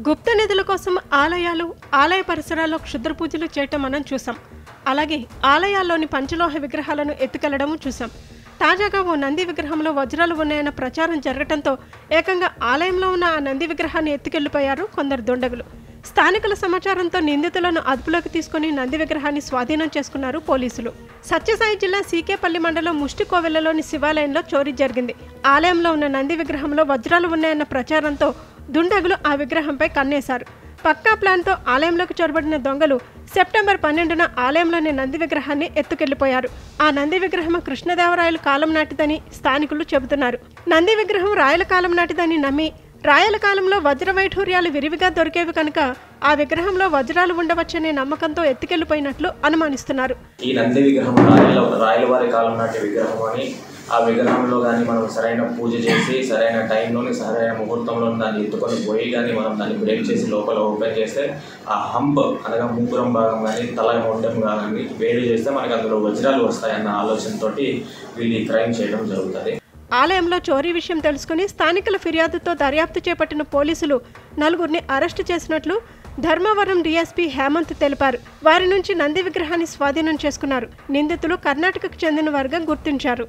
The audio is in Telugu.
గుప్త నిధుల కోసం ఆలయ పరిసరాల్లో క్షుద్ర పూజలు చేయటం మనం చూసాం. అలాగే ఆలయాల్లోని పంచలోహ విగ్రహాలను ఎత్తుకెళ్లడం చూసాం. తాజాగా ఓ నంది విగ్రహంలో వజ్రాలు ఉన్నాయన్న ప్రచారం జరగడంతో ఏకంగా ఆలయంలో ఉన్న ఆ నంది విగ్రహాన్ని ఎత్తుకెళ్లిపోయారు కొందరు దుండగులు. స్థానికుల సమాచారంతో నిందితులను అదుపులోకి తీసుకుని నంది విగ్రహాన్ని స్వాధీనం చేసుకున్నారు పోలీసులు. సత్యసాయి జిల్లా సీకేపల్లి మండలం ముష్టికోవెలలోని శివాలయంలో చోరీ జరిగింది. ఆలయంలో ఉన్న నంది విగ్రహంలో వజ్రాలు ఉన్నాయన్న ప్రచారంతో దుండగులు ఆ విగ్రహంపై కన్నేశారు. పక్కా ప్లాన్తో ఆలయంలోకి చొరబడిన దొంగలు సెప్టెంబర్ 12న ఆలయంలోని నంది విగ్రహాన్ని ఎత్తుకెళ్లిపోయారు. ఆ నంది విగ్రహం కృష్ణదేవరాయల కాలం నాటిదని స్థానికులు చెబుతున్నారు. నంది విగ్రహం రాయల కాలం నాటిదని నమ్మి రాయల కాలంలో వజ్ర వైఢూర్యాలు విరివిగా దొరికేవి కనుక ఆ విగ్రహంలో వజ్రాలు ఉండవచ్చనే నమ్మకంతో ఎత్తుకెళ్లిపోయినట్లు అనుమానిస్తున్నారు. ఈ నంది విగ్రహం రాయల వారి కాలం నాటి విగ్రహం అని, ఆ విగ్రహంలో కానీ మనం సరైన పూజ చేసి సరైన టైంలోని సరైన ముహూర్తంలో దాన్ని ఎత్తుకొని పోయి కానీ మనం దాన్ని బ్రేక్ చేసి లోపల ఓపెన్ చేస్తే ఆ హంప్ అనగా మూపురం భాగం కానీ తల మొండెం కానీ వేడి చేస్తే మనకి అందులో వజ్రాలు వస్తాయన్న ఆలోచనతో వీళ్ళు ఈ క్రైమ్ చేయడం జరుగుతుంది. ఆలయంలో చోరీ విషయం తెలుసుకుని స్థానికుల ఫిర్యాదుతో దర్యాప్తు చేపట్టిన పోలీసులు నలుగురిని అరెస్టు చేసినట్లు ధర్మవరం డీఎస్పీ హేమంత్ తెలిపారు. వారి నుంచి నంది విగ్రహాన్ని స్వాధీనం చేసుకున్నారు. నిందితులు కర్ణాటకకు చెందిన వారుగా గుర్తించారు.